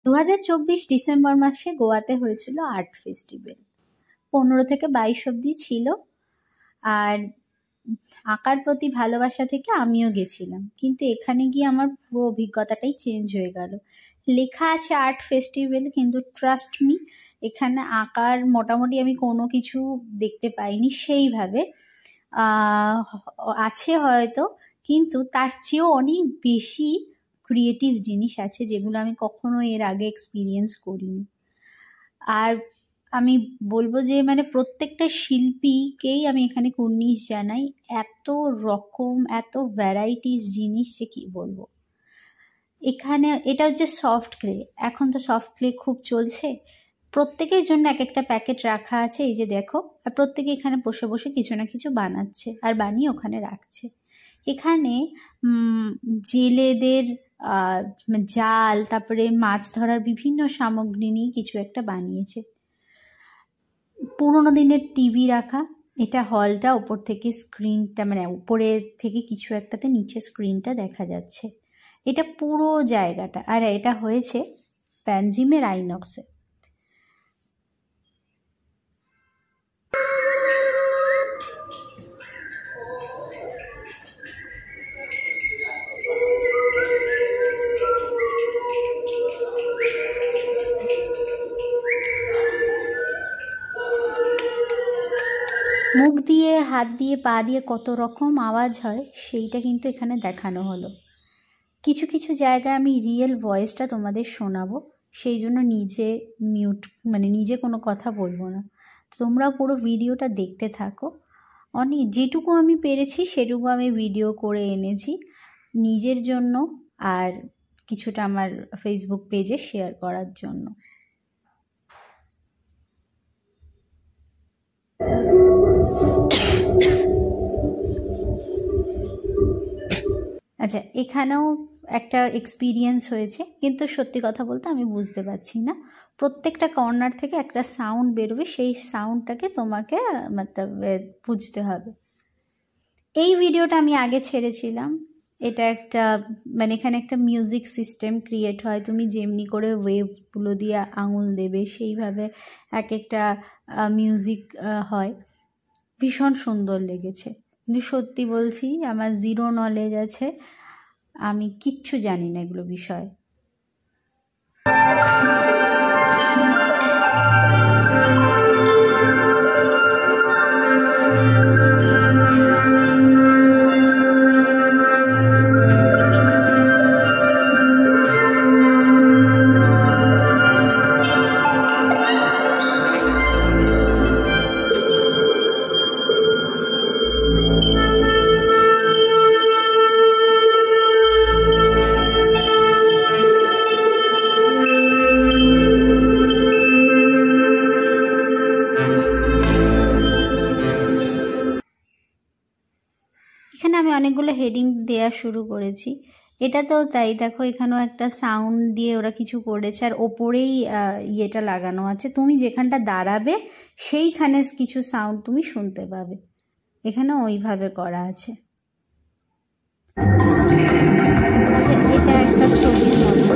2024 December মাসে গোয়াতে হয়েছিল আর্ট ফেস্টিভ্যাল। 15 থেকে 22 অবধি ছিল। আর আঁকার প্রতি ভালোবাসা থেকে আমিও গেছিলাম, কিন্তু এখানে গিয়ে আমার পুরো অভিজ্ঞতাটাই চেঞ্জ হয়ে গেল। লেখা আছে আর্ট ফেস্টিভ্যাল, কিন্তু ট্রাস্ট মি, এখানে আঁকার মোটামুটি আমি কোনো কিছু দেখতে পাইনি সেইভাবে। আছে হয়তো, কিন্তু তার চেয়েও অনেক বেশি ক্রিয়েটিভ জিনিস আছে যেগুলো আমি কখনো এর আগে এক্সপিরিয়েন্স করিনি। আর আমি বলবো যে মানে প্রত্যেকটা শিল্পীকেই আমি এখানে কুর্নিশ জানাই। এত রকম, এত ভ্যারাইটিস জিনিস যে কি বলবো। এখানে এটা হচ্ছে সফট ক্লে, এখন তো সফট ক্লে খুব চলছে। প্রত্যেকের জন্য এক একটা প্যাকেট রাখা আছে, এই যে দেখো। আর প্রত্যেকে এখানে বসে বসে কিছু না কিছু বানাচ্ছে আর বানিয়ে ওখানে রাখছে। এখানে জেলেদের জাল, তারপরে মাছ ধরার বিভিন্ন সামগ্রী নিয়ে কিছু একটা বানিয়েছে। পুরোনো দিনের টিভি রাখা, এটা হলটা, ওপর থেকে স্ক্রিনটা, মানে উপরে থেকে কিছু একটাতে নিচে স্ক্রিনটা দেখা যাচ্ছে। এটা পুরো জায়গাটা, আর এটা হয়েছে প্যানজিমের আইনক্সে। মুখ দিয়ে, হাত দিয়ে, পা দিয়ে কত রকম আওয়াজ হয় সেইটা কিন্তু এখানে দেখানো হলো। কিছু কিছু জায়গায় আমি রিয়েল ভয়েসটা তোমাদের শোনাবো, সেই জন্য নিজে নিজে কোনো কথা বলবো না। তোমরা পুরো ভিডিওটা দেখতে থাকো। যেটুকু আমি পেরেছি সেটুকু আমি ভিডিও করে এনেছি নিজের জন্য, আর কিছুটা আমার ফেসবুক পেজে শেয়ার করার জন্য। আচ্ছা, এখানেও একটা এক্সপিরিয়েন্স হয়েছে, কিন্তু সত্যি কথা বলতে আমি বুঝতে পারছি না। প্রত্যেকটা কর্নার থেকে একটা সাউন্ড বেরোবে, সেই সাউন্ডটাকে তোমাকে বুঝতে হবে। এই ভিডিওটা আমি আগে ছেড়েছিলাম। এটা একটা এখানে একটা মিউজিক সিস্টেম ক্রিয়েট হয়, তুমি যেমনি করে ওয়েভগুলো দিয়ে আঙুল দেবে সেইভাবে এক একটা মিউজিক হয়। ভীষণ সুন্দর লেগেছে, কিন্তু সত্যি বলছি আমার জিরো নলেজ আছে, আমি কিচ্ছু জানি না এগুলো বিষয়ে। এখানে আমি অনেকগুলো হেডিং দেওয়া শুরু করেছি। এটাতেও তাই, দেখো এখানেও একটা সাউন্ড দিয়ে ওরা কিছু করেছে, আর ওপরেই ইয়েটা লাগানো আছে, তুমি যেখানটা দাঁড়াবে সেইখানে কিছু সাউন্ড তুমি শুনতে পাবে। এখানেও ওইভাবে করা আছে। আচ্ছা, এটা একটা ছবির মতো,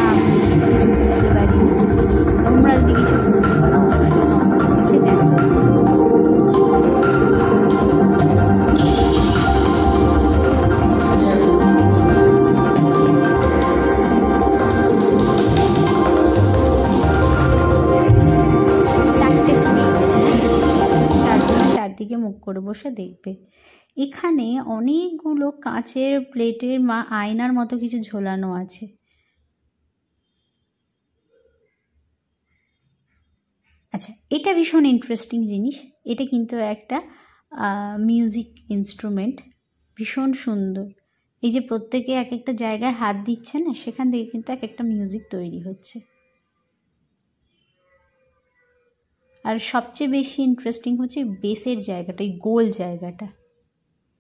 আমি কিছু বুঝতে পারি, তোমরা যদি কিছু বুঝতে পারো লিখে জানো। চারদিকে মুখ করে বসে দেখবে। এখানে অনেকগুলো কাঁচের প্লেটের আয়নার মতো কিছু ঝোলানো আছে। আচ্ছা, এটা ভীষণ ইন্টারেস্টিং জিনিস। এটা কিন্তু একটা মিউজিক ইনস্ট্রুমেন্ট, ভীষণ সুন্দর। এই যে প্রত্যেকে এক একটা জায়গায় হাত দিচ্ছে না, সেখান থেকে কিন্তু এক একটা মিউজিক তৈরি হচ্ছে। আর সবচেয়ে বেশি ইন্টারেস্টিং হচ্ছে বেসের জায়গাটা, এই গোল জায়গাটা,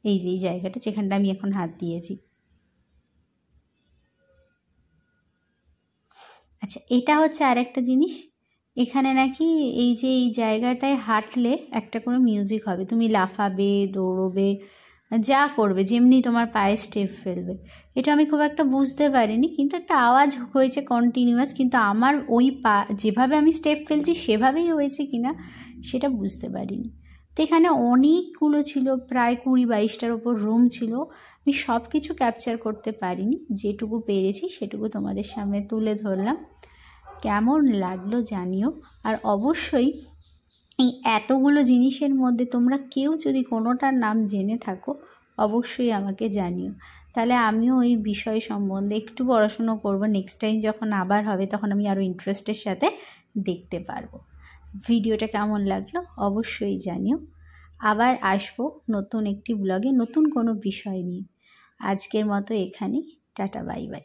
এই যে এই জায়গাটা যেখানটা আমি এখন হাত দিয়েছি। আচ্ছা, এটা হচ্ছে আর একটা জিনিস, এখানে নাকি এই যে এই জায়গাটায় হাঁটলে একটা করে মিউজিক হবে, তুমি লাফাবে, দৌড়বে, যা করবে, যেমনি তোমার পায়ে স্টেপ ফেলবে। এটা আমি খুব একটা বুঝতে পারিনি, কিন্তু একটা আওয়াজ হয়েছে কন্টিনিউয়াস, কিন্তু আমার ওই পা যেভাবে আমি স্টেপ ফেলছি সেভাবেই হয়েছে কিনা সেটা বুঝতে পারিনি। তো এখানে অনেকগুলো ছিল, প্রায় 20-22টার ওপর রুম ছিল। আমি সব কিছু ক্যাপচার করতে পারিনি, যেটুকু পেরেছি সেটুকু তোমাদের সামনে তুলে ধরলাম। কেমন লাগলো জানিও। আর অবশ্যই এই এতগুলো জিনিসের মধ্যে তোমরা কেউ যদি কোনোটার নাম জেনে থাকো অবশ্যই আমাকে জানিও, তাহলে আমিও ওই বিষয় সম্বন্ধে একটু পড়াশুনো করব। নেক্সট টাইম যখন আবার হবে তখন আমি আরও ইন্টারেস্টের সাথে দেখতে পারবো। ভিডিওটা কেমন লাগলো অবশ্যই জানিও। আবার আসবো নতুন একটি ব্লগে নতুন কোনো বিষয় নিয়ে। আজকের মতো এখানেই, টাটা বাই বাই।